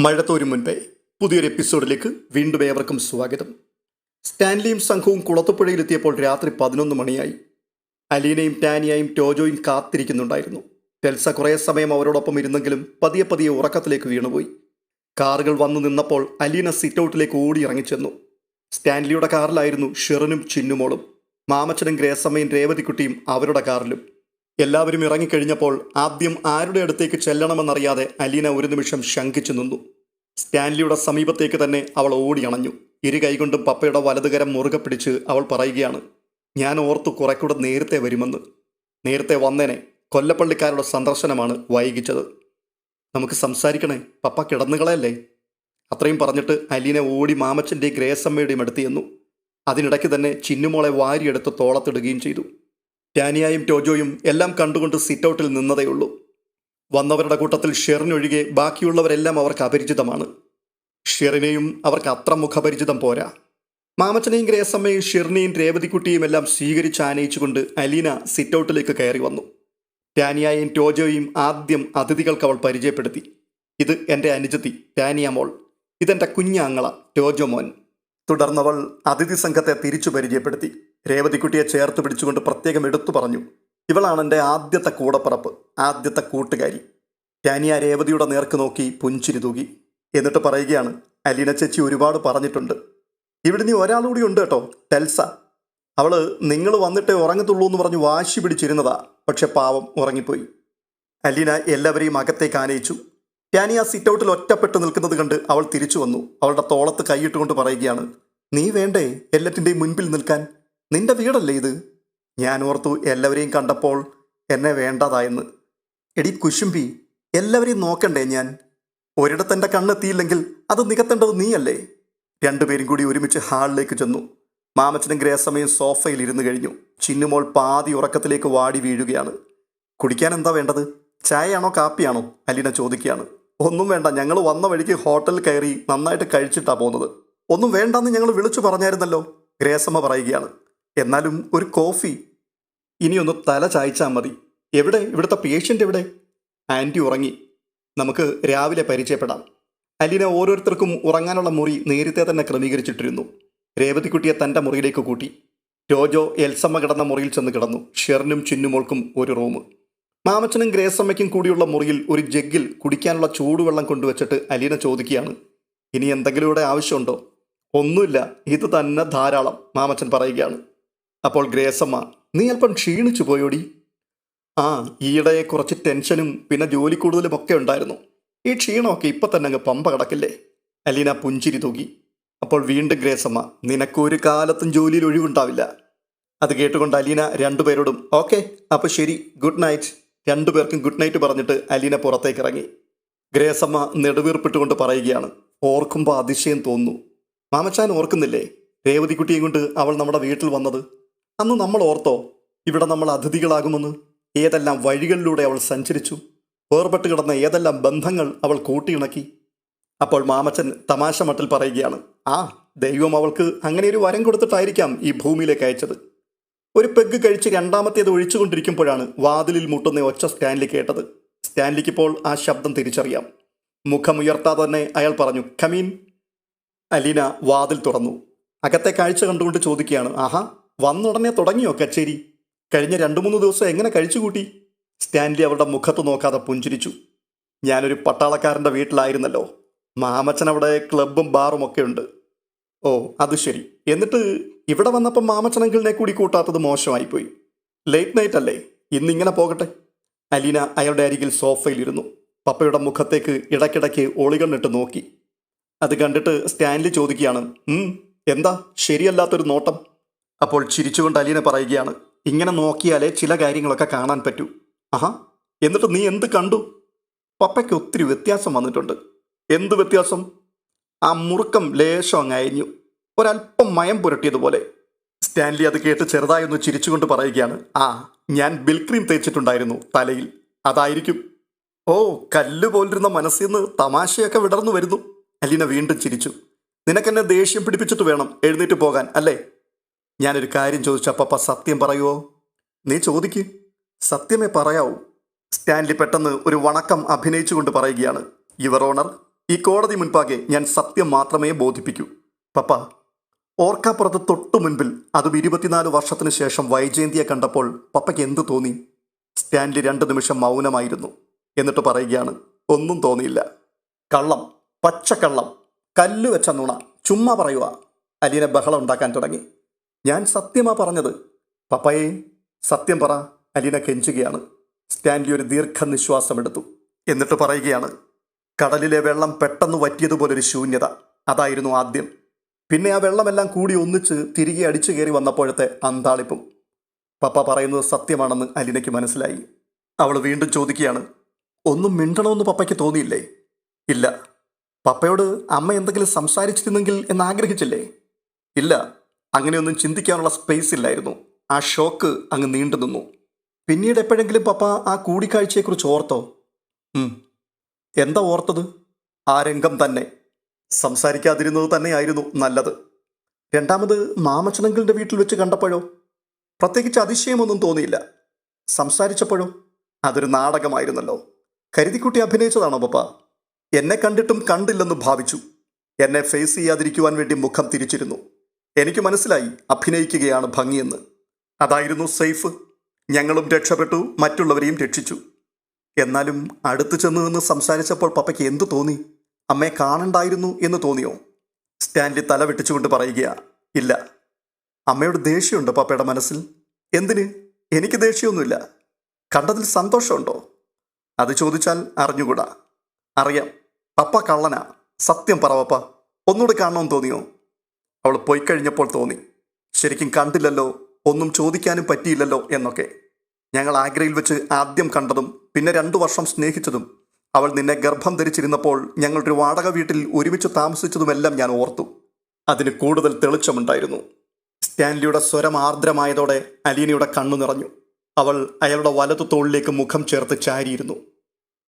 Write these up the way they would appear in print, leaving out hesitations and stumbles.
മഴ തോരും മുൻപേ പുതിയൊരു എപ്പിസോഡിലേക്ക് വീണ്ടും ഏവർക്കും സ്വാഗതം. സ്റ്റാൻലിയും സംഘവും കുളത്തുപുഴയിലെത്തിയപ്പോൾ രാത്രി 11 മണിയായി. അലീനയും ടാനിയായും ടോജോയും കാത്തിരിക്കുന്നുണ്ടായിരുന്നു. ടെൽസ കുറേ സമയം അവരോടൊപ്പം ഇരുന്നെങ്കിലും പതിയെ പതിയെ ഉറക്കത്തിലേക്ക് വീണുപോയി. കാറുകൾ വന്നു നിന്നപ്പോൾ അലീന സിറ്റൗട്ടിലേക്ക് ഓടി ഇറങ്ങിച്ചെന്നു. സ്റ്റാൻലിയുടെ കാറിലായിരുന്നു ഷെറിനും ചിന്നുമോളും. മാമച്ചനും ഗ്രേസമ്മയും രേവതിക്കുട്ടിയും അവരുടെ കാറിലും. എല്ലാവരും ഇറങ്ങിക്കഴിഞ്ഞപ്പോൾ ആദ്യം ആരുടെ അടുത്തേക്ക് ചെല്ലണമെന്നറിയാതെ അലീന ഒരു നിമിഷം ശങ്കിച്ചു നിന്നു. സ്റ്റാൻലിയുടെ സമീപത്തേക്ക് തന്നെ അവൾ ഓടി അണഞ്ഞു. ഇരു കൈകൊണ്ടും പപ്പയുടെ വലതുകരം മുറുകെ പിടിച്ച് അവൾ പറയുകയാണ്, ഞാൻ ഓർത്തു കുറേക്കൂടെ നേരത്തെ വരുമെന്ന്. നേരത്തെ വന്നേനെ, കൊല്ലപ്പള്ളിക്കാരുടെ സന്ദർശനമാണ് വൈകിച്ചത്. നമുക്ക് സംസാരിക്കണേ, പപ്പ കിടന്നുകളയല്ലേ. അത്രയും പറഞ്ഞിട്ട് അലീന ഓടി മാമച്ചൻ്റെയും ഗ്രേസമ്മയുടെയും അടുത്ത് ചെന്നു. അതിനിടയ്ക്ക് തന്നെ ചിന്നുമോളെ വാരിയെടുത്ത് തോളത്തിടുകയും ചെയ്തു. ടാനിയായും ടോജോയും എല്ലാം കണ്ടുകൊണ്ട് സിറ്റൗട്ടിൽ നിന്നതേയുള്ളൂ. വന്നവരുടെ കൂട്ടത്തിൽ ഷെറിനൊഴികെ ബാക്കിയുള്ളവരെല്ലാം അവർക്ക് അപരിചിതമാണ്. ഷെറിനെയും അവർക്ക് അത്ര മുഖപരിചിതം പോരാ. മാമച്ചനെയും ഗ്രേസമ്മയും ഷെറിനെയും രേവതിക്കുട്ടിയും എല്ലാം സ്വീകരിച്ച് ആനയിച്ചുകൊണ്ട് അലീന സിറ്റൗട്ടിലേക്ക് കയറി വന്നു. ടാനിയായും ടോജോയും ആദ്യം അതിഥികൾക്ക് അവൾ പരിചയപ്പെടുത്തി. ഇത് എൻ്റെ അനുജത്തി ടാനിയ മോൾ, ഇതെൻ്റെ കുഞ്ഞാങ്ങള ടോജോ മോൻ. തുടർന്നവൾ അതിഥി സംഘത്തെ തിരിച്ചു പരിചയപ്പെടുത്തി. രേവതിക്കുട്ടിയെ ചേർത്ത് പിടിച്ചുകൊണ്ട് പ്രത്യേകം എടുത്തു പറഞ്ഞു, ഇവളാണ് എൻ്റെ ആദ്യത്തെ കൂടപ്പറപ്പ്, ആദ്യത്തെ കൂട്ടുകാരി. ടാനിയ രേവതിയുടെ നേർക്ക് നോക്കി പുഞ്ചിരി തൂകി. എന്നിട്ട് പറയുകയാണ്, അലീന ചേച്ചി ഒരുപാട് പറഞ്ഞിട്ടുണ്ട്. ഇവിടെ നീ ഒരാളുകൂടി ഉണ്ട് കേട്ടോ, ടെൽസ. അവള് നിങ്ങൾ വന്നിട്ടേ ഉറങ്ങത്തുള്ളൂ എന്ന് പറഞ്ഞ് വാശി പിടിച്ചിരുന്നതാ, പക്ഷെ പാവം ഉറങ്ങിപ്പോയി. അലീന എല്ലാവരെയും അകത്തേക്ക് ആനയിച്ചു. ടാനിയ സിറ്റൗട്ടിൽ ഒറ്റപ്പെട്ട് നിൽക്കുന്നത് കണ്ട് അവൾ തിരിച്ചു വന്നു. അവളുടെ തോളത്ത് കൈയിട്ടുകൊണ്ട് പറയുകയാണ്, നീ വേണ്ടേ എല്ലാറ്റിൻ്റെയും മുൻപിൽ നിൽക്കാൻ? നിന്റെ വീടല്ലേ ഇത്? ഞാൻ ഓർത്തു എല്ലാവരെയും കണ്ടപ്പോൾ എന്നെ വേണ്ടതായെന്ന്. എടി കുശുംബി, എല്ലാവരെയും നോക്കണ്ടേ ഞാൻ? ഒരിടത്തെൻ്റെ കണ്ണെത്തിയില്ലെങ്കിൽ അത് നികത്തേണ്ടത് നീയല്ലേ? രണ്ടുപേരും കൂടി ഒരുമിച്ച് ഹാളിലേക്ക് ചെന്നു. മാമച്ചനും ഗ്രേസമ്മയും സോഫയിൽ ഇരുന്ന് കഴിഞ്ഞു. ചിന്നുമോൾ പാതി ഉറക്കത്തിലേക്ക് വാടി വീഴുകയാണ്. കുടിക്കാൻ എന്താ വേണ്ടത്? ചായയാണോ കാപ്പിയാണോ? അലീന ചോദിക്കുകയാണ്. ഒന്നും വേണ്ട, ഞങ്ങൾ വന്ന വഴിക്ക് ഹോട്ടലിൽ കയറി നന്നായിട്ട് കഴിച്ചിട്ടാണ് പോകുന്നത്. ഒന്നും വേണ്ടെന്ന് ഞങ്ങൾ വിളിച്ചു പറഞ്ഞായിരുന്നല്ലോ, ഗ്രേസമ്മ പറയുകയാണ്. എന്നാലും ഒരു കോഫി. ഇനിയൊന്ന് തല ചായച്ചാൽ മതി. എവിടെ ഇവിടുത്തെ പേഷ്യൻ്റ് എവിടെ? ആൻറ്റി ഉറങ്ങി. നമുക്ക് രാവിലെ പരിചയപ്പെടാം. അലീന ഓരോരുത്തർക്കും ഉറങ്ങാനുള്ള മുറി നേരത്തെ തന്നെ ക്രമീകരിച്ചിട്ടിരുന്നു. രേവതിക്കുട്ടിയെ തൻ്റെ മുറിയിലേക്ക് കൂട്ടി. ടോജോ എൽസമ്മ കിടന്ന മുറിയിൽ ചെന്ന് കിടന്നു. ഷെറിനും ചിന്നുമോൾക്കും ഒരു റൂം. മാമച്ചനും ഗ്രേസമ്മയ്ക്കും കൂടിയുള്ള മുറിയിൽ ഒരു ജഗ്ഗിൽ കുടിക്കാനുള്ള ചൂടുവെള്ളം കൊണ്ടുവച്ചിട്ട് അലീന ചോദിക്കുകയാണ്, ഇനി എന്തെങ്കിലും ഇവിടെ ആവശ്യമുണ്ടോ? ഒന്നുമില്ല, ഇത് തന്നെ ധാരാളം, മാമച്ചൻ പറയുകയാണ്. അപ്പോൾ ഗ്രേസമ്മ, നീ അല്പം ക്ഷീണിച്ചു പോയോടി? ആ, ഈയിടെ കുറച്ച് ടെൻഷനും പിന്നെ ജോലി കൂടുതലും ഒക്കെ ഉണ്ടായിരുന്നു. ഈ ക്ഷീണമൊക്കെ ഇപ്പം തന്നെ അങ്ങ് പമ്പ കിടക്കില്ലേ? അലീന പുഞ്ചിരി തൂകി. അപ്പോൾ വീണ്ടും ഗ്രേസമ്മ, നിനക്കൊരു കാലത്തും ജോലിയിൽ ഒഴിവുണ്ടാവില്ല. അത് കേട്ടുകൊണ്ട് അലീന രണ്ടുപേരോടും ഓക്കെ, അപ്പോൾ ശരി, ഗുഡ് നൈറ്റ്. രണ്ടുപേർക്കും ഗുഡ് നൈറ്റ് പറഞ്ഞിട്ട് അലീന പുറത്തേക്ക് ഇറങ്ങി. ഗ്രേസമ്മ നെടുവീർപ്പിട്ടുകൊണ്ട് പറയുകയാണ്, ഓർക്കുമ്പോൾ അതിശയം തോന്നുന്നു. മാമച്ചാൻ ഓർക്കുന്നില്ലേ രേവതിക്കുട്ടിയും കൊണ്ട് അവൾ നമ്മുടെ വീട്ടിൽ വന്നത്? അന്ന് നമ്മൾ ഓർത്തോ ഇവിടെ നമ്മൾ അതിഥികളാകുമെന്ന്? ഏതെല്ലാം വഴികളിലൂടെ അവൾ സഞ്ചരിച്ചു, വേർപെട്ട് കിടന്ന ഏതെല്ലാം ബന്ധങ്ങൾ അവൾ കൂട്ടിയിണക്കി. അപ്പോൾ മാമച്ചൻ തമാശ മട്ടിൽ പറയുകയാണ്, ആ ദൈവം അവൾക്ക് അങ്ങനെ ഒരു വരം കൊടുത്തിട്ടായിരിക്കാം ഈ ഭൂമിയിലേക്ക് അയച്ചത്. ഒരു പെഗ് കഴിച്ച് രണ്ടാമത്തേത് ഒഴിച്ചുകൊണ്ടിരിക്കുമ്പോഴാണ് വാതിലിൽ മുട്ടുന്ന ഒച്ച സ്റ്റാൻലി കേട്ടത്. സ്റ്റാൻലിക്കിപ്പോൾ ആ ശബ്ദം തിരിച്ചറിയാം. മുഖമുയർത്താതെ തന്നെ അയാൾ പറഞ്ഞു, കമീൻ. അലീന വാതിൽ തുറന്നു. അകത്തെ കാഴ്ച കണ്ടുകൊണ്ട് ചോദിക്കുകയാണ്, ആഹാ, വന്നുടനെ തുടങ്ങിയോ കച്ചേരി? കഴിഞ്ഞ 2-3 ദിവസം എങ്ങനെ കഴിച്ചുകൂട്ടി? സ്റ്റാൻലി അവളുടെ മുഖത്ത് നോക്കാതെ പുഞ്ചിരിച്ചു. ഞാനൊരു പട്ടാളക്കാരൻ്റെ വീട്ടിലായിരുന്നല്ലോ. മാമച്ചൻ അവിടെ ക്ലബും ബാറും ഒക്കെ ഉണ്ട്. ഓ, അത് ശരി. എന്നിട്ട് ഇവിടെ വന്നപ്പം മാമച്ചനങ്കിളിനെ കൂടി കൂട്ടാത്തത് മോശമായിപ്പോയി. ലേറ്റ് നൈറ്റ് അല്ലേ? ഇന്നിങ്ങനെ പോകട്ടെ. അലീന അയാളുടെ അരികിൽ സോഫയിലിരുന്നു. പപ്പയുടെ മുഖത്തേക്ക് ഇടയ്ക്കിടയ്ക്ക് ഒളികണ്ണിട്ട് നോക്കി. അത് കണ്ടിട്ട് സ്റ്റാൻലി ചോദിക്കുകയാണ്, എന്താ ശരിയല്ലാത്തൊരു നോട്ടം? അപ്പോൾ ചിരിച്ചുകൊണ്ട് അലീന പറയുകയാണ്, ഇങ്ങനെ നോക്കിയാലേ ചില കാര്യങ്ങളൊക്കെ കാണാൻ പറ്റൂ. ആഹാ, എന്നിട്ട് നീ എന്ത് കണ്ടു? പപ്പയ്ക്ക് ഒത്തിരി വ്യത്യാസം വന്നിട്ടുണ്ട്. എന്ത് വ്യത്യാസം? ആ മുറുക്കം ലേശം അങ്ങ് അയഞ്ഞു, ഒരല്പം മയം പുരട്ടിയതുപോലെ. സ്റ്റാൻലി അത് കേട്ട് ചെറുതായൊന്ന് ചിരിച്ചുകൊണ്ട് പറയുകയാണ്, ആ, ഞാൻ ബിൽക്രീം തേച്ചിട്ടുണ്ടായിരുന്നു തലയിൽ, അതായിരിക്കും. ഓ, കല്ല് പോലിരുന്ന മനസ്സിൽ നിന്ന് തമാശയൊക്കെ വിടർന്നു വരുന്നു. അലീന വീണ്ടും ചിരിച്ചു. നിനക്കെന്നെ ദേഷ്യം പിടിപ്പിച്ചിട്ട് വേണം എഴുന്നേറ്റ് പോകാൻ അല്ലേ? ഞാനൊരു കാര്യം ചോദിച്ചാൽ പപ്പ സത്യം പറയുമോ? നീ ചോദിക്ക്, സത്യമേ പറയാവൂ. സ്റ്റാൻലി പെട്ടെന്ന് ഒരു വണക്കം അഭിനയിച്ചുകൊണ്ട് പറയുകയാണ്, യുവർ ഓണർ, ഈ കോടതി മുൻപാകെ ഞാൻ സത്യം മാത്രമേ ബോധിപ്പിക്കൂ. പപ്പ, ഓർക്കാപ്പുറത്ത് തൊട്ടു മുൻപിൽ, അതും 24 വർഷത്തിന് ശേഷം വൈജയന്തിയെ കണ്ടപ്പോൾ പപ്പയ്ക്ക് എന്ത് തോന്നി? സ്റ്റാൻലി 2 നിമിഷം മൗനമായിരുന്നു. എന്നിട്ട് പറയുകയാണ്, ഒന്നും തോന്നിയില്ല. കള്ളം, പച്ചക്കള്ളം, കല്ല് വെച്ച നുണ, ചുമ്മാ പറയുക. അലീന ബഹളം ഉണ്ടാക്കാൻ തുടങ്ങി. ഞാൻ സത്യമാ പറഞ്ഞത്. പപ്പയെ സത്യം പറ, അലീന കെഞ്ചുകയാണ്. സ്റ്റാൻലി ഒരു ദീർഘനിശ്വാസം എടുത്തു. എന്നിട്ട് പറയുകയാണ്, കടലിലെ വെള്ളം പെട്ടെന്ന് വറ്റിയതുപോലൊരു ശൂന്യത, അതായിരുന്നു ആദ്യം. പിന്നെ ആ വെള്ളമെല്ലാം കൂടി ഒന്നിച്ച് തിരികെ അടിച്ചു കയറി വന്നപ്പോഴത്തെ അന്താളിപ്പും. പപ്പ പറയുന്നത് സത്യമാണെന്ന് അലീനയ്ക്ക് മനസ്സിലായി. അവൾ വീണ്ടും ചോദിക്കുകയാണ്, ഒന്നും മിണ്ടണമെന്ന് പപ്പയ്ക്ക് തോന്നിയില്ലേ? ഇല്ല. പപ്പയോട് അമ്മ എന്തെങ്കിലും സംസാരിച്ചിരുന്നെങ്കിൽ എന്നാഗ്രഹിച്ചില്ലേ? ഇല്ല. അങ്ങനെയൊന്നും ചിന്തിക്കാനുള്ള സ്പേസ് ഇല്ലായിരുന്നു. ആ ഷോക്ക് അങ്ങ് നീണ്ടു നിന്നു. പിന്നീട് എപ്പോഴെങ്കിലും പപ്പ ആ കൂടിക്കാഴ്ചയെക്കുറിച്ച് ഓർത്തോ? എന്താ ഓർത്തത്? ആ രംഗം തന്നെ. സംസാരിക്കാതിരുന്നത് തന്നെയായിരുന്നു നല്ലത്. രണ്ടാമത് മാമച്ചനങ്കിളിൻ്റെ വീട്ടിൽ വെച്ച് കണ്ടപ്പോഴോ? പ്രത്യേകിച്ച് അതിശയമൊന്നും തോന്നിയില്ല. സംസാരിച്ചപ്പോഴോ? അതൊരു നാടകമായിരുന്നല്ലോ. കരുതിക്കുട്ടി അഭിനയിച്ചതാണോ പപ്പ? എന്നെ കണ്ടിട്ടും കണ്ടില്ലെന്ന് ഭാവിച്ചു. എന്നെ ഫേസ് ചെയ്യാതിരിക്കുവാൻ വേണ്ടി മുഖം തിരിച്ചിരുന്നു. എനിക്ക് മനസ്സിലായി അഭിനയിക്കുകയാണ് ഭംഗിയെന്ന്. അതായിരുന്നു സേഫ്. ഞങ്ങളും രക്ഷപ്പെട്ടു, മറ്റുള്ളവരെയും രക്ഷിച്ചു. എന്നാലും അടുത്ത് ചെന്ന് നിന്ന് സംസാരിച്ചപ്പോൾ പപ്പയ്ക്ക് എന്തു തോന്നി? അമ്മയെ കാണണ്ടായിരുന്നു എന്ന് തോന്നിയോ? സ്റ്റാൻലി തല വെട്ടിച്ചുകൊണ്ട് പറയുകയാ, ഇല്ല. അമ്മയോട് ദേഷ്യമുണ്ടോ പപ്പയുടെ മനസ്സിൽ? എന്തിന്? എനിക്ക് ദേഷ്യമൊന്നുമില്ല. കണ്ടതിൽ സന്തോഷമുണ്ടോ? അത് ചോദിച്ചാൽ അറിഞ്ഞുകൂടാ. അറിയാം, പപ്പ കള്ളനാ. സത്യം പറ പപ്പ, ഒന്നുകൂടെ കാണണമെന്ന് തോന്നിയോ? അവൾ പോയിക്കഴിഞ്ഞപ്പോൾ തോന്നി, ശരിക്കും കണ്ടില്ലല്ലോ, ഒന്നും ചോദിക്കാനും പറ്റിയില്ലല്ലോ എന്നൊക്കെ. ഞങ്ങൾ ആഗ്രയിൽ വെച്ച് ആദ്യം കണ്ടതും പിന്നെ 2 വർഷം സ്നേഹിച്ചതും അവൾ നിന്നെ ഗർഭം ധരിച്ചിരുന്നപ്പോൾ ഞങ്ങളൊരു വാടക വീട്ടിൽ ഒരുമിച്ച് താമസിച്ചതുമെല്ലാം ഞാൻ ഓർത്തു. അതിന് കൂടുതൽ തെളിച്ചമുണ്ടായിരുന്നു. സ്റ്റാൻലിയുടെ സ്വരം ആർദ്രമായതോടെ അലീനയുടെ കണ്ണു നിറഞ്ഞു. അവൾ അയാളുടെ വലതു തോളിലേക്ക് മുഖം ചേർത്ത് ചാരിയിരുന്നു.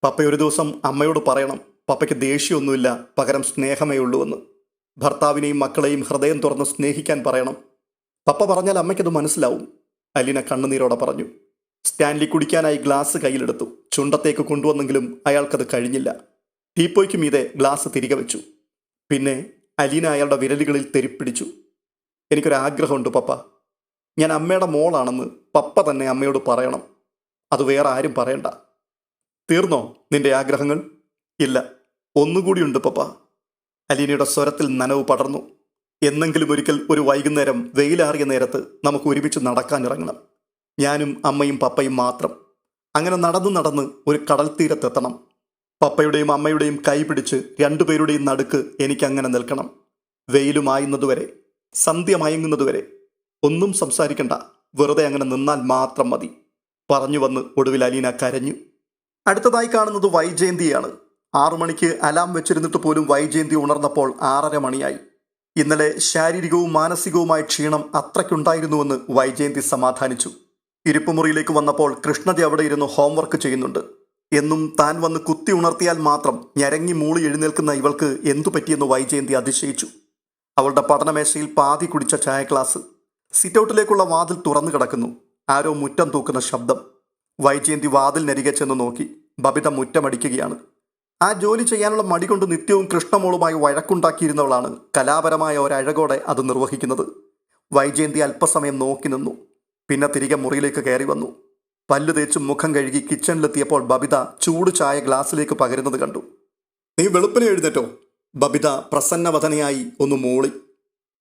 പപ്പ ഒരു ദിവസം അമ്മയോട് പറയണം, പപ്പയ്ക്ക് ദേഷ്യമൊന്നുമില്ല, പകരം സ്നേഹമേ ഉള്ളൂവെന്ന്. ഭർത്താവിനെയും മക്കളെയും ഹൃദയം തുറന്ന് സ്നേഹിക്കാൻ പറയണം. പപ്പ പറഞ്ഞാൽ അമ്മയ്ക്കത് മനസ്സിലാവും. അലീന കണ്ണുനീരോടെ പറഞ്ഞു. Stanley കുടിക്കാനായി glass കയ്യിലെടുത്തു. ചുണ്ടത്തേക്ക് കൊണ്ടുവന്നെങ്കിലും അയാൾക്കത് കഴിഞ്ഞില്ല. ടീപ്പോയ്ക്ക് മീതെ ഗ്ലാസ് തിരികെ വെച്ചു. പിന്നെ അലീന അയാളുടെ വിരലുകളിൽ തെരിപ്പിടിച്ചു. എനിക്കൊരാഗ്രഹമുണ്ട് പപ്പ. ഞാൻ അമ്മയുടെ മോളാണെന്ന് പപ്പ തന്നെ അമ്മയോട് പറയണം. അത് വേറെ ആരും പറയണ്ട. തീർന്നോ നിന്റെ ആഗ്രഹങ്ങൾ? ഇല്ല, ഒന്നുകൂടിയുണ്ട് പപ്പ. അലീനയുടെ സ്വരത്തിൽ നനവ് പടർന്നു. എന്നെങ്കിലും ഒരിക്കൽ ഒരു വൈകുന്നേരം വെയിലാറിയ നേരത്ത് നമുക്ക് ഒരുമിച്ച് നടക്കാനിറങ്ങണം. ഞാനും അമ്മയും പപ്പയും മാത്രം. അങ്ങനെ നടന്ന് ഒരു കടൽ തീരത്തെത്തണം. പപ്പയുടെയും അമ്മയുടെയും കൈ പിടിച്ച് 2 പേരുടെയും നടുക്ക് എനിക്കങ്ങനെ നിൽക്കണം. വെയിലുമായുന്നതുവരെ, സന്ധ്യ മയങ്ങുന്നതുവരെ. ഒന്നും സംസാരിക്കണ്ട, വെറുതെ അങ്ങനെ നിന്നാൽ മാത്രം മതി. പറഞ്ഞു വന്ന് ഒടുവിൽ അലീന കരഞ്ഞു. അടുത്തതായി കാണുന്നത് വൈജയന്തിയാണ്. 6 മണിക്ക് അലാം വെച്ചിരുന്നിട്ട് പോലും വൈജയന്തി ഉണർന്നപ്പോൾ 6:30 മണിയായി. ഇന്നലെ ശാരീരികവും മാനസികവുമായ ക്ഷീണം അത്രയ്ക്കുണ്ടായിരുന്നുവെന്ന് വൈജയന്തി സമാധാനിച്ചു. ഇരിപ്പുമുറിയിലേക്ക് വന്നപ്പോൾ കൃഷ്ണജി അവിടെ ഇരുന്ന് ഹോംവർക്ക് ചെയ്യുന്നുണ്ട്. എന്നും താൻ വന്ന് കുത്തി ഉണർത്തിയാൽ മാത്രം ഞരങ്ങി മൂളി എഴുന്നേൽക്കുന്ന ഇവൾക്ക് എന്തു പറ്റിയെന്ന് വൈജയന്തി അതിശയിച്ചു. അവളുടെ പഠനമേശയിൽ പാതി കുടിച്ച ചായ ഗ്ലാസ്. സിറ്റൗട്ടിലേക്കുള്ള വാതിൽ തുറന്നു കിടക്കുന്നു. ആരോ മുറ്റം തൂക്കുന്ന ശബ്ദം. വൈജയന്തി വാതിലിനരികെ ചെന്ന് നോക്കി. ബബിത മുറ്റമടിക്കുകയാണ്. ആ ജോലി ചെയ്യാനുള്ള മടി കൊണ്ട് നിത്യവും കൃഷ്ണമോളുമായി വഴക്കുണ്ടാക്കിയിരുന്നവളാണ് കലാപരമായ ഒരഴകോടെ അത് നിർവഹിക്കുന്നത്. വൈജയന്തി അല്പസമയം നോക്കി നിന്നു. പിന്നെ തിരികെ മുറിയിലേക്ക് കയറി വന്നു. പല്ല് തേച്ച് മുഖം കഴുകി കിച്ചണിലെത്തിയപ്പോൾ ബബിത ചൂട് ചായ ഗ്ലാസ്സിലേക്ക് പകരുന്നത് കണ്ടു. നീ വെളുപ്പിനെ എഴുന്നേറ്റോ? ബബിത പ്രസന്നവദനയായി ഒന്ന് മൂളി.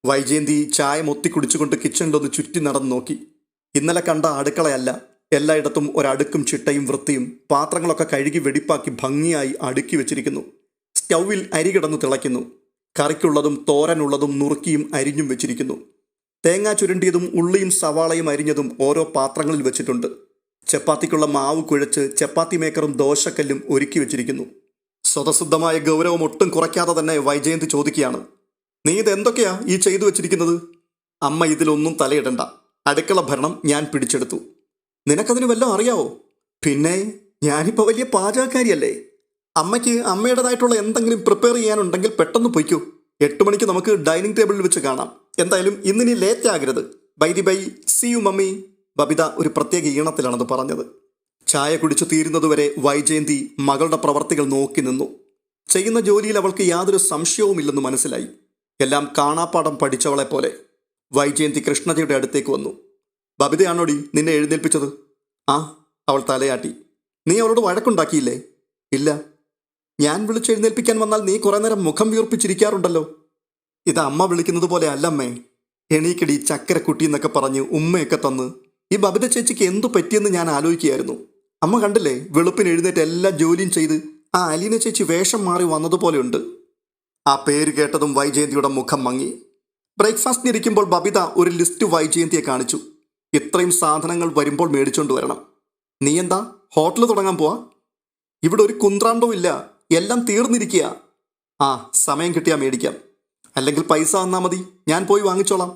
വൈജയന്തി ചായ മൊത്തി കുടിച്ചുകൊണ്ട് കിച്ചണിലൊന്ന് ചുറ്റി നടന്നു നോക്കി. ഇന്നലെ കണ്ട അടുക്കളയല്ല. എല്ലായിടത്തും ഒരടുക്കും ചിട്ടയും വൃത്തിയും. പാത്രങ്ങളൊക്കെ കഴുകി വെടിപ്പാക്കി ഭംഗിയായി അടുക്കി വെച്ചിരിക്കുന്നു. സ്റ്റൗവിൽ അരി കിടന്ന് തിളയ്ക്കുന്നു. കറിക്കുള്ളതും തോരനുള്ളതും നുറുക്കിയും അരിഞ്ഞും വെച്ചിരിക്കുന്നു. തേങ്ങ ചുരണ്ടിയതും ഉള്ളിയും സവാളയും അരിഞ്ഞതും ഓരോ പാത്രങ്ങളിൽ വെച്ചിട്ടുണ്ട്. ചപ്പാത്തിക്കുള്ള മാവ് കുഴച്ച് ചപ്പാത്തി മേക്കറും ദോശക്കല്ലും ഒരുക്കി വെച്ചിരിക്കുന്നു. സ്വതസിദ്ധമായ ഗൗരവം ഒട്ടും കുറയ്ക്കാതെ തന്നെ വൈജയന്തി ചോദിക്കുകയാണ്, നീ ഇതെന്തൊക്കെയാ ഈ ചെയ്തു വെച്ചിരിക്കുന്നത്? അമ്മ ഇതിലൊന്നും തലയിടണ്ട. അടുക്കള ഭരണം ഞാൻ പിടിച്ചെടുത്തു. നിനക്കതിന് വല്ലതും അറിയാവോ? പിന്നെ ഞാനിപ്പോൾ വലിയ പാചകക്കാരിയല്ലേ. അമ്മയ്ക്ക് അമ്മയുടേതായിട്ടുള്ള എന്തെങ്കിലും പ്രിപ്പയർ ചെയ്യാനുണ്ടെങ്കിൽ പെട്ടെന്ന് പൊയ്ക്കോ. 8 മണിക്ക് നമുക്ക് ഡൈനിങ് ടേബിളിൽ വെച്ച് കാണാം. എന്തായാലും ഇന്നിനി ലേറ്റ് ആകരുത്. Bye see you mummy. Babita ഒരു പ്രത്യേക ഈണത്തിലാണത് പറഞ്ഞത്. ചായ കുടിച്ചു തീരുന്നതുവരെ വൈജയന്തി മകളുടെ പ്രവർത്തികൾ നോക്കി നിന്നു. ചെയ്യുന്ന ജോലിയിൽ അവൾക്ക് യാതൊരു സംശയവുമില്ലെന്ന് മനസ്സിലായി. എല്ലാം കാണാപ്പാഠം പഠിച്ചവളെ പോലെ. വൈജയന്തി കൃഷ്ണജയുടെ അടുത്തേക്ക് വന്നു. ബബിതയാണോടി നിന്നെ എഴുന്നേൽപ്പിച്ചത്? ആ, അവൾ തലയാട്ടി. നീ അവളോട് വഴക്കുണ്ടാക്കിയില്ലേ? ഇല്ല. ഞാൻ വിളിച്ചെഴുന്നേൽപ്പിക്കാൻ വന്നാൽ നീ കുറെ നേരം മുഖം വീർപ്പിച്ചിരിക്കാറുണ്ടല്ലോ. ഇത് അമ്മ വിളിക്കുന്നത് പോലെ അല്ലമ്മേ. എണീക്കടി ചക്കരക്കുട്ടി എന്നൊക്കെ പറഞ്ഞ് ഉമ്മയൊക്കെ തന്ന് ഈ ബബിത ചേച്ചിക്ക് എന്തു പറ്റിയെന്ന് ഞാൻ ആലോചിക്കുകയായിരുന്നു. അമ്മ കണ്ടില്ലേ, വെളുപ്പിന് എഴുന്നേറ്റ് എല്ലാ ജോലിയും ചെയ്ത് ആ അലീന ചേച്ചി വേഷം മാറി വന്നതുപോലെയുണ്ട്. ആ പേര് കേട്ടതും വൈജയന്തിയുടെ മുഖം മങ്ങി. ബ്രേക്ക്ഫാസ്റ്റിന് ഇരിക്കുമ്പോൾ ബബിത ഒരു ലിസ്റ്റ് വൈജയന്തിയെ കാണിച്ചു. ഇത്രയും സാധനങ്ങൾ വരുമ്പോൾ മേടിച്ചോണ്ട് വരണം. നീ എന്താ ഹോട്ടൽ തുടങ്ങാൻ പോവാ? ഇവിടെ ഒരു കുന്ത്രാണ്ടവും ഇല്ല, എല്ലാം തീർന്നിരിക്കുക. ആ, സമയം കിട്ടിയാൽ മേടിക്കാം. അല്ലെങ്കിൽ പൈസ തന്നാൽ മതി, ഞാൻ പോയി വാങ്ങിച്ചോളാം.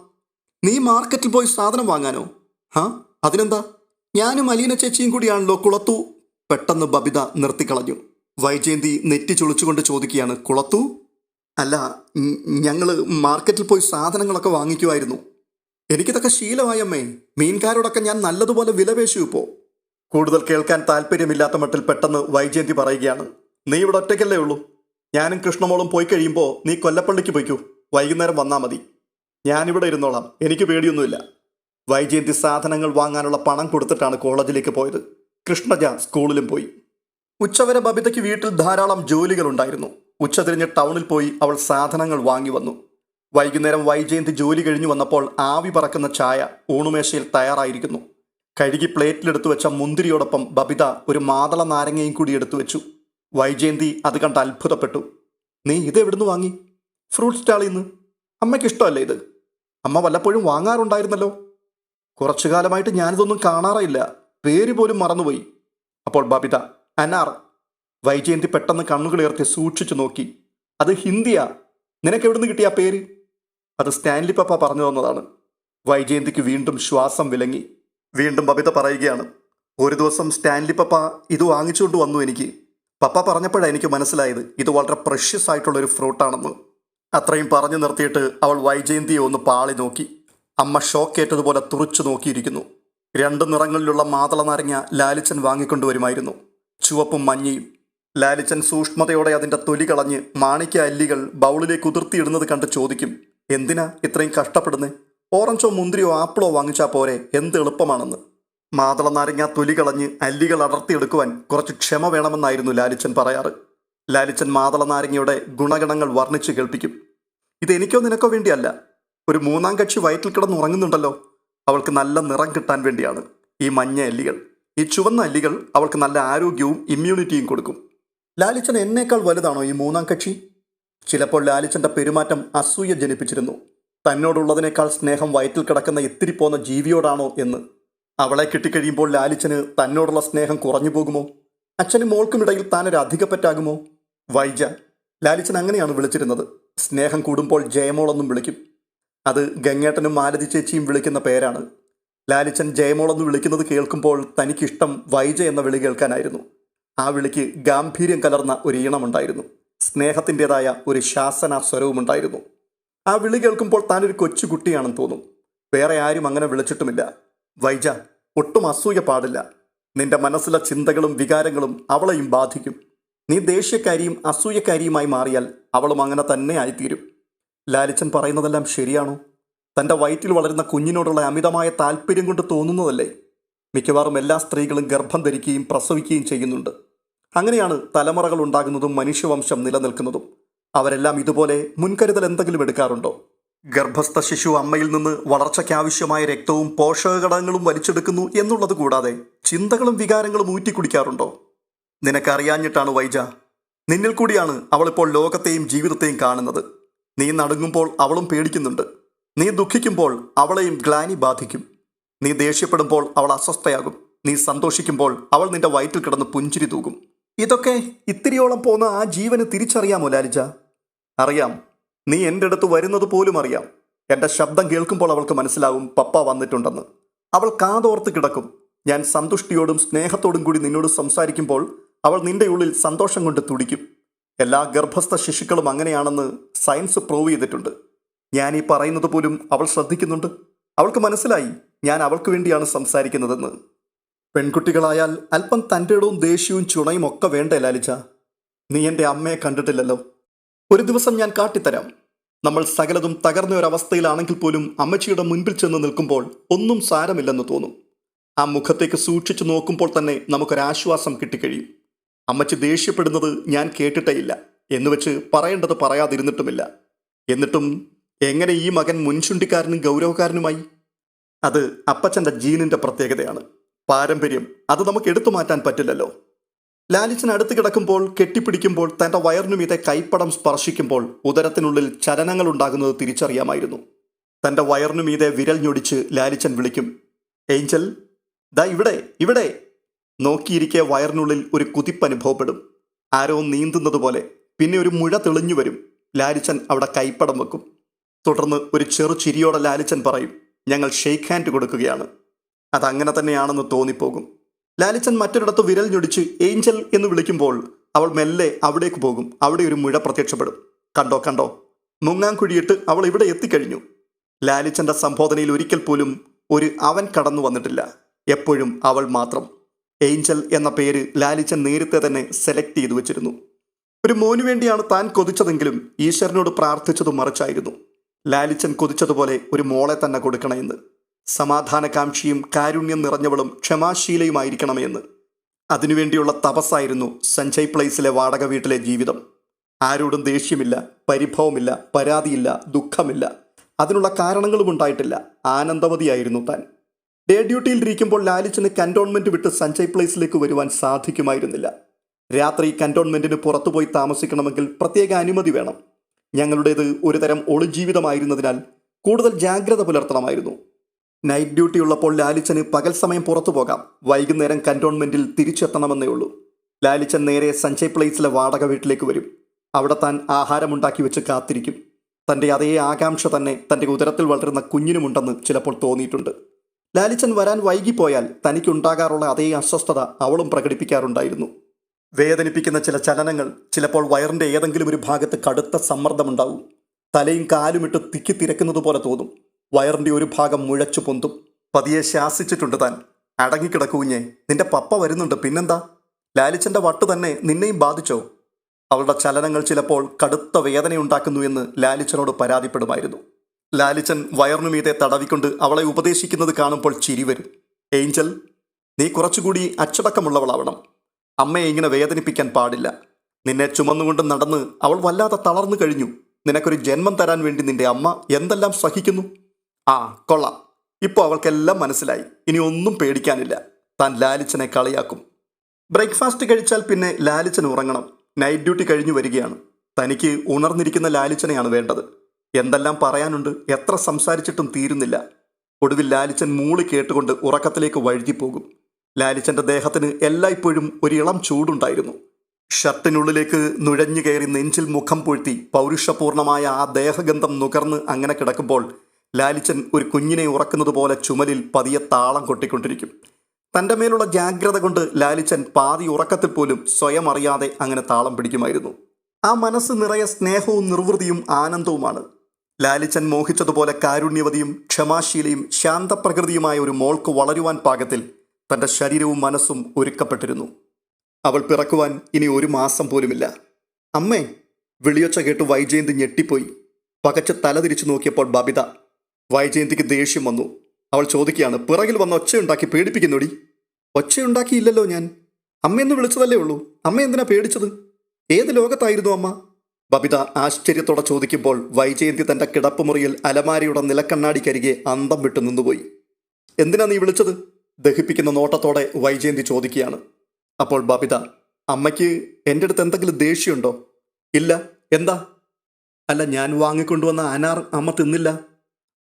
നീ മാർക്കറ്റിൽ പോയി സാധനം വാങ്ങാനോ? ഹാ, അതിനെന്താ? ഞാനും അലീന ചേച്ചിയും കൂടിയാണല്ലോ കുളത്തു. പെട്ടെന്ന് ബബിത നിർത്തിക്കളഞ്ഞു. വൈജയന്തി നെറ്റി ചുളിച്ചുകൊണ്ട് ചോദിക്കുകയാണ്, കുളത്തു? അല്ല, ഞങ്ങൾ മാർക്കറ്റിൽ പോയി സാധനങ്ങളൊക്കെ വാങ്ങിക്കുമായിരുന്നു. എനിക്കിതൊക്കെ ശീലമായമ്മേ. മീൻകാരോടൊക്കെ ഞാൻ നല്ലതുപോലെ വിലപേശു ഇപ്പോൾ. കൂടുതൽ കേൾക്കാൻ താല്പര്യമില്ലാത്ത മട്ടിൽ പെട്ടെന്ന് വൈജയന്തി പറയുകയാണ്, നീ ഇവിടെ ഒറ്റയ്ക്കല്ലേ ഉള്ളൂ? ഞാനും കൃഷ്ണമോളും പോയി കഴിയുമ്പോൾ നീ കൊല്ലപ്പള്ളിക്ക് പോയിക്കൂ. വൈകുന്നേരം വന്നാൽ മതി. ഞാനിവിടെ ഇരുന്നോളാം, എനിക്ക് പേടിയൊന്നുമില്ല. വൈജയന്തി സാധനങ്ങൾ വാങ്ങാനുള്ള പണം കൊടുത്തിട്ടാണ് കോളേജിലേക്ക് പോയത്. കൃഷ്ണജ സ്കൂളിലും പോയി. ഉച്ചവരെ ബബിതയ്ക്ക് വീട്ടിൽ ധാരാളം ജോലികളുണ്ടായിരുന്നു. ഉച്ചതിരിഞ്ഞ് ടൗണിൽ പോയി അവൾ സാധനങ്ങൾ വാങ്ങി വന്നു. വൈകുന്നേരം വൈജയന്തി ജോലി കഴിഞ്ഞു വന്നപ്പോൾ ആവി പറക്കുന്ന ചായ ഊണുമേശയിൽ തയ്യാറായിരിക്കുന്നു. കഴുകി പ്ലേറ്റിലെടുത്തു വെച്ച മുന്തിരിയോടൊപ്പം ബബിത ഒരു മാതള നാരങ്ങയും കൂടി എടുത്തു വെച്ചു. വൈജയന്തി അത് കണ്ട് അത്ഭുതപ്പെട്ടു. നീ ഇത് എവിടുന്ന് വാങ്ങി? ഫ്രൂട്ട് സ്റ്റാളിൽ നിന്ന്. അമ്മയ്ക്ക് ഇഷ്ടമല്ലേ ഇത്? അമ്മ വല്ലപ്പോഴും വാങ്ങാറുണ്ടായിരുന്നല്ലോ. കുറച്ചു കാലമായിട്ട് ഞാനിതൊന്നും കാണാറില്ല, പേര് പോലും മറന്നുപോയി. അപ്പോൾ ബബിത, അനാർ. വൈജയന്തി പെട്ടെന്ന് കണ്ണുകളുയർത്തി സൂക്ഷിച്ചു നോക്കി. അത് ഹിന്ദിയാ. നിനക്ക് എവിടുന്ന് കിട്ടിയ പേര്? അത് സ്റ്റാൻലി പപ്പ പറഞ്ഞു തന്നതാണ്. വൈജയന്തിക്ക് വീണ്ടും ശ്വാസം വിലങ്ങി. വീണ്ടും ബബിത പറയുകയാണ്, ഒരു ദിവസം സ്റ്റാൻലി പപ്പ ഇത് വാങ്ങിച്ചുകൊണ്ട് വന്നു എനിക്ക്. പപ്പ പറഞ്ഞപ്പോഴാണ് എനിക്ക് മനസ്സിലായത് ഇത് വളരെ പ്രഷ്യസ് ആയിട്ടുള്ളൊരു ഫ്രൂട്ടാണെന്ന്. അത്രയും പറഞ്ഞു നിർത്തിയിട്ട് അവൾ വൈജയന്തിയെ ഒന്ന് പാളി നോക്കി. അമ്മ ഷോക്കേറ്റതുപോലെ തുറച്ചു നോക്കിയിരിക്കുന്നു. 2 നിറങ്ങളിലുള്ള മാതള നാരങ്ങ ലാലിച്ചൻ വാങ്ങിക്കൊണ്ടുവരുമായിരുന്നു, ചുവപ്പും മഞ്ഞയും. ലാലിച്ചൻ സൂക്ഷ്മതയോടെ അതിൻ്റെ തൊലി കളഞ്ഞ് മാണിക്യ അല്ലികൾ ബൗളിലേക്ക് ഉതിർത്തിയിടുന്നത് കണ്ട് ചോദിക്കും, എന്തിനാ ഇത്രയും കഷ്ടപ്പെടുന്നേ? ഓറഞ്ചോ മുന്തിരിയോ ആപ്പിളോ വാങ്ങിച്ചാൽ പോരെ, എന്ത് എളുപ്പമാണെന്ന്. മാതള നാരങ്ങ തൊലി കളഞ്ഞ് അല്ലികൾ അടർത്തിയെടുക്കുവാൻ കുറച്ച് ക്ഷമ വേണമെന്നായിരുന്നു ലാലിച്ചൻ പറയാറ്. ലാലിച്ചൻ മാതള നാരങ്ങയുടെ ഗുണഗണങ്ങൾ വർണ്ണിച്ച് കേൾപ്പിക്കും. ഇതെനിക്കോ നിനക്കോ വേണ്ടിയല്ല, ഒരു 3-ാം കക്ഷി വയറ്റിൽ കിടന്നുറങ്ങുന്നുണ്ടല്ലോ, അവൾക്ക് നല്ല നിറം കിട്ടാൻ വേണ്ടിയാണ് ഈ മഞ്ഞ അല്ലികൾ. ഈ ചുവന്ന അല്ലികൾ അവൾക്ക് നല്ല ആരോഗ്യവും ഇമ്മ്യൂണിറ്റിയും കൊടുക്കും. ലാലിച്ചൻ എന്നേക്കാൾ വലുതാണോ ഈ 3-ാം കക്ഷി? ചിലപ്പോൾ ലാലിച്ചൻ്റെ പെരുമാറ്റം അസൂയ ജനിപ്പിച്ചിരുന്നു. തന്നോടുള്ളതിനേക്കാൾ സ്നേഹം വയറ്റിൽ കിടക്കുന്ന ഇത്തിരി പോന്ന ജീവിയോടാണോ എന്ന്. അവളെ കിട്ടിക്കഴിയുമ്പോൾ ലാലിച്ചന് തന്നോടുള്ള സ്നേഹം കുറഞ്ഞു പോകുമോ? അച്ഛനും മോൾക്കുമിടയിൽ താനൊരു അധികപ്പറ്റാകുമോ? വൈജ. ലാലിച്ചൻ അങ്ങനെയാണ് വിളിച്ചിരുന്നത്. സ്നേഹം കൂടുമ്പോൾ ജയമോളെന്നും വിളിക്കും. അത് ഗംഗേട്ടനും മാലതി ചേച്ചിയും വിളിക്കുന്ന പേരാണ്. ലാലിച്ചൻ ജയമോളെന്ന് വിളിക്കുന്നത് കേൾക്കുമ്പോൾ തനിക്കിഷ്ടം വൈജ എന്ന വിളി കേൾക്കാനായിരുന്നു. ആ വിളിക്ക് ഗാംഭീര്യം കലർന്ന ഒരു ഈണമുണ്ടായിരുന്നു, സ്നേഹത്തിൻ്റെതായ ഒരു ശാസന സ്വരവുമുണ്ടായിരുന്നു. ആ വിളി കേൾക്കുമ്പോൾ താനൊരു കൊച്ചുകുട്ടിയാണെന്ന് തോന്നും. വേറെ ആരും അങ്ങനെ വിളിച്ചിട്ടുമില്ല. വൈജ, ഒട്ടും അസൂയ പാടില്ല. നിന്റെ മനസ്സിലെ ചിന്തകളും വികാരങ്ങളും അവളെയും ബാധിക്കും. നീ ദേഷ്യക്കാരിയും അസൂയക്കാരിയുമായി മാറിയാൽ അവളും അങ്ങനെ തന്നെ ആയിത്തീരും. ലാലിച്ചൻ പറയുന്നതെല്ലാം ശരിയാണോ? തൻ്റെ വയറ്റിൽ വളരുന്ന കുഞ്ഞിനോടുള്ള അമിതമായ താല്പര്യം കൊണ്ട് തോന്നുന്നതല്ലേ? മിക്കവാറും എല്ലാ സ്ത്രീകളും ഗർഭം ധരിക്കുകയും പ്രസവിക്കുകയും ചെയ്യുന്നുണ്ട്. അങ്ങനെയാണ് തലമുറകൾ ഉണ്ടാകുന്നതും മനുഷ്യവംശം നിലനിൽക്കുന്നതും. അവരെല്ലാം ഇതുപോലെ മുൻകരുതൽ എന്തെങ്കിലും എടുക്കാറുണ്ടോ? ഗർഭസ്ഥ ശിശു അമ്മയിൽ നിന്ന് വളർച്ചയ്ക്കാവശ്യമായ രക്തവും പോഷകഘടകങ്ങളും വലിച്ചെടുക്കുന്നു എന്നുള്ളത് കൂടാതെ ചിന്തകളും വികാരങ്ങളും ഊറ്റിക്കുടിക്കാറുണ്ടോ? നിനക്കറിയാഞ്ഞിട്ടാണ് വൈജ. നിന്നിൽ കൂടിയാണ് അവളിപ്പോൾ ലോകത്തെയും ജീവിതത്തെയും കാണുന്നത്. നീ നടുങ്ങുമ്പോൾ അവളും പേടിക്കുന്നുണ്ട്. നീ ദുഃഖിക്കുമ്പോൾ അവളെയും ഗ്ലാനി ബാധിക്കും. നീ ദേഷ്യപ്പെടുമ്പോൾ അവൾ അസ്വസ്ഥയാകും. നീ സന്തോഷിക്കുമ്പോൾ അവൾ നിന്റെ വയറ്റിൽ കിടന്ന് പുഞ്ചിരി തൂകും. ഇതൊക്കെ ഇത്തിരിയോളം പോന്ന ആ ജീവന് തിരിച്ചറിയാമോ ലാലിജ? അറിയാം. നീ എൻ്റെ അടുത്ത് വരുന്നത് പോലും അറിയാം. എൻ്റെ ശബ്ദം കേൾക്കുമ്പോൾ അവൾക്ക് മനസ്സിലാവും പപ്പ വന്നിട്ടുണ്ടെന്ന്. അവൾ കാതോർത്ത് കിടക്കും. ഞാൻ സന്തുഷ്ടിയോടും സ്നേഹത്തോടും കൂടി നിന്നോട് സംസാരിക്കുമ്പോൾ അവൾ നിന്റെ ഉള്ളിൽ സന്തോഷം കൊണ്ട് തുടിക്കും. എല്ലാ ഗർഭസ്ഥ ശിശുക്കളും അങ്ങനെയാണെന്ന് സയൻസ് പ്രൂവ് ചെയ്തിട്ടുണ്ട്. ഞാൻ ഈ പറയുന്നത് പോലും അവൾ ശ്രദ്ധിക്കുന്നുണ്ട്. അവൾക്ക് മനസ്സിലായി ഞാൻ അവൾക്ക് വേണ്ടിയാണ് സംസാരിക്കുന്നതെന്ന്. പെൺകുട്ടികളായാൽ അല്പം തൻ്റെടവും ദേഷ്യവും ചുണയും ഒക്കെ വേണ്ടേ ലാലിച്ച? നീ എൻ്റെ അമ്മയെ കണ്ടിട്ടില്ലല്ലോ. ഒരു ദിവസം ഞാൻ കാട്ടിത്തരാം. നമ്മൾ സകലതും തകർന്ന ഒരവസ്ഥയിലാണെങ്കിൽ പോലും അമ്മച്ചിയുടെ മുൻപിൽ ചെന്ന് നിൽക്കുമ്പോൾ ഒന്നും സാരമില്ലെന്ന് തോന്നും. ആ മുഖത്തേക്ക് സൂക്ഷിച്ചു നോക്കുമ്പോൾ തന്നെ നമുക്കൊരാശ്വാസം കിട്ടിക്കഴിയും. അമ്മച്ചി ദേഷ്യപ്പെടുന്നത് ഞാൻ കേട്ടിട്ടേയില്ല എന്നുവെച്ച് പറയേണ്ടത് പറയാതിരുന്നിട്ടുമില്ല. എന്നിട്ടും എങ്ങനെ ഈ മകൻ മുൻചുണ്ടിക്കാരനും ഗൗരവക്കാരനുമായി? അത് അപ്പച്ചൻ്റെ ജീനിൻ്റെ പ്രത്യേകതയാണ്, പാരമ്പര്യം. അത് നമുക്ക് എടുത്തു മാറ്റാൻ പറ്റില്ലല്ലോ. ലാലിച്ചൻ അടുത്ത് കിടക്കുമ്പോൾ, കെട്ടിപ്പിടിക്കുമ്പോൾ, തൻ്റെ വയറിനുമീതെ കൈപ്പടം സ്പർശിക്കുമ്പോൾ ഉദരത്തിനുള്ളിൽ ചലനങ്ങൾ ഉണ്ടാകുന്നത് തിരിച്ചറിയാമായിരുന്നു. തൻ്റെ വയറിനുമീതെ വിരൽ ഞൊടിച്ച് ലാലിച്ചൻ വിളിക്കും, ഏഞ്ചൽ, ദാ ഇവിടെ ഇവിടെ. നോക്കിയിരിക്കെ വയറിനുള്ളിൽ ഒരു കുതിപ്പ് അനുഭവപ്പെടും, ആരോ നീന്തുന്നത് പോലെ. പിന്നെ ഒരു മുഴ തെളിഞ്ഞു വരും. ലാലിച്ചൻ അവിടെ കൈപ്പടം വെക്കും. തുടർന്ന് ഒരു ചെറു ചിരിയോടെ ലാലിച്ചൻ പറയും, ഞങ്ങൾ ഷെയ്ക്ക് ഹാൻഡ് കൊടുക്കുകയാണ്. അതങ്ങനെ തന്നെയാണെന്ന് തോന്നിപ്പോകും. ലാലിച്ചൻ മറ്റൊരിടത്ത് വിരൽ ഞൊടിച്ച് ഏഞ്ചൽ എന്ന് വിളിക്കുമ്പോൾ അവൾ മെല്ലെ അവിടേക്ക് പോകും. അവിടെ ഒരു മുഴ പ്രത്യക്ഷപ്പെടും. കണ്ടോ കണ്ടോ, മുങ്ങാൻകുഴിയിട്ട് അവൾ ഇവിടെ എത്തിക്കഴിഞ്ഞു. ലാലിച്ചൻ്റെ സംബോധനയിൽ ഒരിക്കൽ പോലും ഒരു അവൻ കടന്നു വന്നിട്ടില്ല. എപ്പോഴും അവൾ മാത്രം. ഏഞ്ചൽ എന്ന പേര് ലാലിച്ചൻ നേരത്തെ തന്നെ സെലക്ട് ചെയ്തു വെച്ചിരുന്നു. ഒരു മോനു വേണ്ടിയാണ് താൻ കൊതിച്ചതെങ്കിലും ഈശ്വരനോട് പ്രാർത്ഥിച്ചത് മറിച്ചായിരുന്നു. ലാലിച്ചൻ കൊതിച്ചതുപോലെ ഒരു മോളെ തന്നെ കൊടുക്കണമെന്ന്. സമാധാനകാംക്ഷിയും കാരുണ്യം നിറഞ്ഞവളും ക്ഷമാശീലയുമായിരിക്കണമെന്ന്. അതിനുവേണ്ടിയുള്ള തപസ്സായിരുന്നു സഞ്ജയ് പ്ലേസിലെ വാടക വീട്ടിലെ ജീവിതം. ആരോടും ദേഷ്യമില്ല, പരിഭവമില്ല, പരാതിയില്ല, ദുഃഖമില്ല. അതിനുള്ള കാരണങ്ങളും ഉണ്ടായിട്ടില്ല. ആനന്ദവതിയായിരുന്നു താൻ. ഡേ ഡ്യൂട്ടിയിൽ ഇരിക്കുമ്പോൾ ലാലിച്ചന് കന്റോൺമെന്റ് വിട്ട് സഞ്ജയ് പ്ലേസിലേക്ക് വരുവാൻ സാധിക്കുമായിരുന്നില്ല. രാത്രി കന്റോൺമെന്റിന് പുറത്തുപോയി താമസിക്കണമെങ്കിൽ പ്രത്യേക അനുമതി വേണം. ഞങ്ങളുടേത് ഒരു തരം ഒളിജീവിതമായിരുന്നതിനാൽ കൂടുതൽ ജാഗ്രത പുലർത്തണമായിരുന്നു. നൈറ്റ് ഡ്യൂട്ടി ഉള്ളപ്പോൾ ലാലിച്ചന് പകൽ സമയം പുറത്തു പോകാം, വൈകുന്നേരം കന്റോൺമെന്റിൽ തിരിച്ചെത്തണമെന്നേ ഉള്ളൂ. ലാലിച്ചൻ നേരെ സഞ്ജയ് പ്ലേസിലെ വാടക വീട്ടിലേക്ക് വരും. അവിടെ താൻ ആഹാരമുണ്ടാക്കി വെച്ച് കാത്തിരിക്കും. തൻ്റെ അതേ ആകാംക്ഷ തന്നെ തൻ്റെ ഉദരത്തിൽ വളരുന്ന കുഞ്ഞിനുമുണ്ടെന്ന് ചിലപ്പോൾ തോന്നിയിട്ടുണ്ട്. ലാലിച്ചൻ വരാൻ വൈകിപ്പോയാൽ തനിക്കുണ്ടാകാറുള്ള അതേ അസ്വസ്ഥത അവളും പ്രകടിപ്പിക്കാറുണ്ടായിരുന്നു. വേദനിപ്പിക്കുന്ന ചില ചലനങ്ങൾ, ചിലപ്പോൾ വയറിൻ്റെ ഏതെങ്കിലും ഒരു ഭാഗത്ത് കടുത്ത സമ്മർദ്ദമുണ്ടാവും. തലയും കാലുമിട്ട് തിക്കി തിരക്കുന്നത് പോലെ തോന്നും. വയറിൻ്റെ ഒരു ഭാഗം മുഴച്ചു പൊന്തും. പതിയെ ശാസിച്ചിട്ടുണ്ട് താൻ. അടങ്ങിക്കിടക്കൂഞ്ഞേ, നിന്റെ പപ്പ വരുന്നുണ്ട്, പിന്നെന്താ? ലാലിച്ചൻ്റെ വട്ട് തന്നെ നിന്നെയും ബാധിച്ചോ? അവളുടെ ചലനങ്ങൾ ചിലപ്പോൾ കടുത്ത വേദനയുണ്ടാക്കുന്നു എന്ന് ലാലിച്ചനോട് പരാതിപ്പെടുമായിരുന്നു. ലാലിച്ചൻ വയറിനുമീതെ തടവിക്കൊണ്ട് അവളെ ഉപദേശിക്കുന്നത് കാണുമ്പോൾ ചിരി വരും. ഏഞ്ചൽ, നീ കുറച്ചുകൂടി അച്ചടക്കമുള്ളവളാവണം. അമ്മയെ ഇങ്ങനെ വേദനിപ്പിക്കാൻ പാടില്ല. നിന്നെ ചുമന്നുകൊണ്ട് നടന്ന് അവൾ വല്ലാതെ തളർന്നു കഴിഞ്ഞു. നിനക്കൊരു ജന്മം തരാൻ വേണ്ടി നിന്റെ അമ്മ എന്തെല്ലാം സഹിക്കുന്നു. ആ കൊള്ളാം, ഇപ്പോൾ അവൾക്കെല്ലാം മനസ്സിലായി. ഇനി ഒന്നും പേടിക്കാനില്ല. താൻ ലാലിച്ചനെ കളിയാക്കും. ബ്രേക്ക്ഫാസ്റ്റ് കഴിച്ചാൽ പിന്നെ ലാലിച്ചൻ ഉറങ്ങണം. നൈറ്റ് ഡ്യൂട്ടി കഴിഞ്ഞു വരികയാണ്. തനിക്ക് ഉണർന്നിരിക്കുന്ന ലാലിച്ചനെയാണ് വേണ്ടത്. എന്തെല്ലാം പറയാനുണ്ട്, എത്ര സംസാരിച്ചിട്ടും തീരുന്നില്ല. ഒടുവിൽ ലാലിച്ചൻ മൂളി കേട്ടുകൊണ്ട് ഉറക്കത്തിലേക്ക് വഴുതിപ്പോകും. ലാലിച്ചൻ്റെ ദേഹത്തിന് എല്ലായ്പ്പോഴും ഒരു ഇളം ചൂടുണ്ടായിരുന്നു. ഷർട്ടിനുള്ളിലേക്ക് നുഴഞ്ഞു കയറി നെഞ്ചിൽ മുഖം പൂഴ്ത്തി പൗരുഷപൂർണമായ ആ ദേഹഗന്ധം നുകർന്ന് അങ്ങനെ കിടക്കുമ്പോൾ ലാലിച്ചൻ ഒരു കുഞ്ഞിനെ ഉറക്കുന്നത് പോലെ ചുമലിൽ പതിയെ താളം കൊട്ടിക്കൊണ്ടിരിക്കും. തൻ്റെ മേലുള്ള ജാഗ്രത കൊണ്ട് ലാലിച്ചൻ പാതി ഉറക്കത്തിൽ പോലും സ്വയം അറിയാതെ അങ്ങനെ താളം പിടിക്കുമായിരുന്നു. ആ മനസ്സ് നിറയെ സ്നേഹവും നിർവൃതിയും ആനന്ദവുമാണ്. ലാലിച്ചൻ മോഹിച്ചതുപോലെ കാരുണ്യവതിയും ക്ഷമാശീലയും ശാന്തപ്രകൃതിയുമായ ഒരു മോൾക്ക് വളരുവാൻ പാകത്തിൽ തൻ്റെ ശരീരവും മനസ്സും ഒരുക്കപ്പെട്ടിരുന്നു. അവൾ പിറക്കുവാൻ ഇനി 1 മാസം പോലുമില്ല. അമ്മേ, വിളിയൊച്ച കേട്ട് വൈജയന്തി ഞെട്ടിപ്പോയി. പകച്ച് തല തിരിച്ചു നോക്കിയപ്പോൾ ബബിത. വൈജയന്തിക്ക് ദേഷ്യം വന്നു. അവൾ ചോദിക്കുകയാണ്, പിറകിൽ വന്ന് ഒച്ചയുണ്ടാക്കി പേടിപ്പിക്കുന്നോടി. ഒച്ചയുണ്ടാക്കിയില്ലല്ലോ ഞാൻ. അമ്മയെന്ന് വിളിച്ചതല്ലേ ഉള്ളൂ. അമ്മ എന്തിനാ പേടിച്ചത്? ഏത് ലോകത്തായിരുന്നു അമ്മ? ബബിത ആശ്ചര്യത്തോടെ ചോദിക്കുമ്പോൾ വൈജയന്തി തൻ്റെ കിടപ്പുമുറിയിൽ അലമാരിയുടെ നിലക്കണ്ണാടിക്കരികെ അന്തം വിട്ടു നിന്നുപോയി. എന്തിനാ നീ വിളിച്ചത്? ദഹിപ്പിക്കുന്ന നോട്ടത്തോടെ വൈജയന്തി ചോദിക്കുകയാണ്. അപ്പോൾ ബബിത, അമ്മയ്ക്ക് എൻ്റെ അടുത്ത് എന്തെങ്കിലും ദേഷ്യമുണ്ടോ? ഇല്ല. എന്താ? അല്ല, ഞാൻ വാങ്ങിക്കൊണ്ടുവന്ന അനാർ അമ്മ തിന്നില്ല.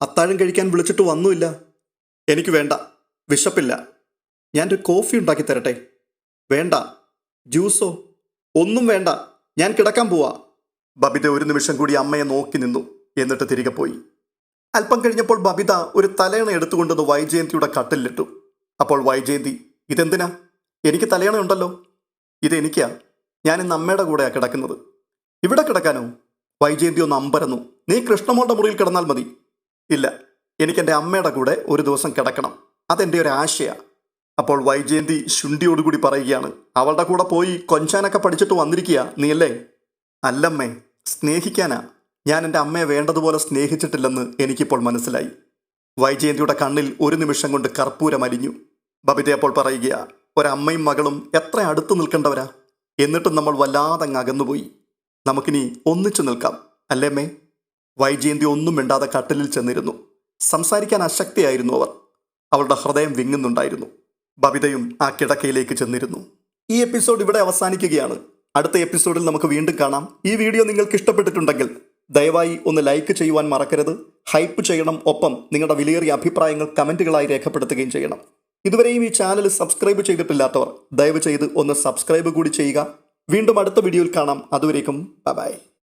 അത്താഴം കഴിക്കാൻ വിളിച്ചിട്ട് വന്നുമില്ല. എനിക്ക് വേണ്ട, വിശപ്പില്ല. ഞാനൊരു കോഫി ഉണ്ടാക്കി തരട്ടെ? വേണ്ട. ജ്യൂസോ? ഒന്നും വേണ്ട, ഞാൻ കിടക്കാൻ പോവാ. ബബിത ഒരു നിമിഷം കൂടി അമ്മയെ നോക്കി നിന്നു. എന്നിട്ട് തിരികെ പോയി. അല്പം കഴിഞ്ഞപ്പോൾ ബബിത ഒരു തലയണ എടുത്തുകൊണ്ടത് വൈജയന്തിയുടെ കട്ടിലിട്ടു. അപ്പോൾ വൈജയന്തി, ഇതെന്തിനാ? എനിക്ക് തലയണ ഉണ്ടല്ലോ. ഇതെനിക്കാ. ഞാൻ ഇന്ന് അമ്മയുടെ കൂടെയാണ് കിടക്കുന്നത്. ഇവിടെ കിടക്കാനോ? വൈജയന്തി ഒന്ന് അമ്പരന്നു. നീ കൃഷ്ണമോളുടെ മുറിയിൽ കിടന്നാൽ മതി. ഇല്ല, എനിക്കെൻ്റെ അമ്മയുടെ കൂടെ ഒരു ദിവസം കിടക്കണം. അതെൻ്റെ ഒരു ആശയാണ്. അപ്പോൾ വൈജയന്തി ശുണ്ഠിയോടുകൂടി പറയുകയാണ്, അവളുടെ കൂടെ പോയി കൊഞ്ചാനൊക്കെ പഠിച്ചിട്ട് വന്നിരിക്കുക നീയല്ലേ? അല്ലമ്മേ, സ്നേഹിക്കാനാ. ഞാൻ എൻ്റെ അമ്മയെ വേണ്ടതുപോലെ സ്നേഹിച്ചിട്ടില്ലെന്ന് എനിക്കിപ്പോൾ മനസ്സിലായി. വൈജയന്തിയുടെ കണ്ണിൽ ഒരു നിമിഷം കൊണ്ട് കർപ്പൂരം അലിഞ്ഞു. ബബിത അപ്പോൾ പറയുക, ഒരമ്മയും മകളും എത്ര അടുത്ത് നിൽക്കേണ്ടവരാ, എന്നിട്ടും നമ്മൾ വല്ലാതെ അങ്ങ് അകന്നുപോയി. നമുക്കിനി ഒന്നിച്ചു നിൽക്കാം അല്ലേമ്മേ? വൈജയന്തി ഒന്നും മിണ്ടാതെ കട്ടിലിൽ ചെന്നിരുന്നു. സംസാരിക്കാൻ അശക്തിയായിരുന്നു അവർ. അവളുടെ ഹൃദയം വിങ്ങുന്നുണ്ടായിരുന്നു. ബബിതയും ആ കിടക്കയിലേക്ക് ചെന്നിരുന്നു. ഈ എപ്പിസോഡ് ഇവിടെ അവസാനിക്കുകയാണ്. അടുത്ത എപ്പിസോഡിൽ നമുക്ക് വീണ്ടും കാണാം. ഈ വീഡിയോ നിങ്ങൾക്ക് ഇഷ്ടപ്പെട്ടിട്ടുണ്ടെങ്കിൽ ദയവായി ഒന്ന് ലൈക്ക് ചെയ്യുവാൻ മറക്കരുത്. ഹൈപ്പ് ചെയ്യണം. ഒപ്പം നിങ്ങളുടെ വിലയേറിയ അഭിപ്രായങ്ങൾ കമൻറ്റുകളായി രേഖപ്പെടുത്തുകയും ചെയ്യണം. ഇതുവരെയും ഈ ചാനൽ സബ്സ്ക്രൈബ് ചെയ്തിട്ടില്ലാത്തവർ ദയവ് ചെയ്ത് ഒന്ന് സബ്സ്ക്രൈബ് കൂടി ചെയ്യുക. വീണ്ടും അടുത്ത വീഡിയോയിൽ കാണാം. അതുവരേക്കും ബൈ.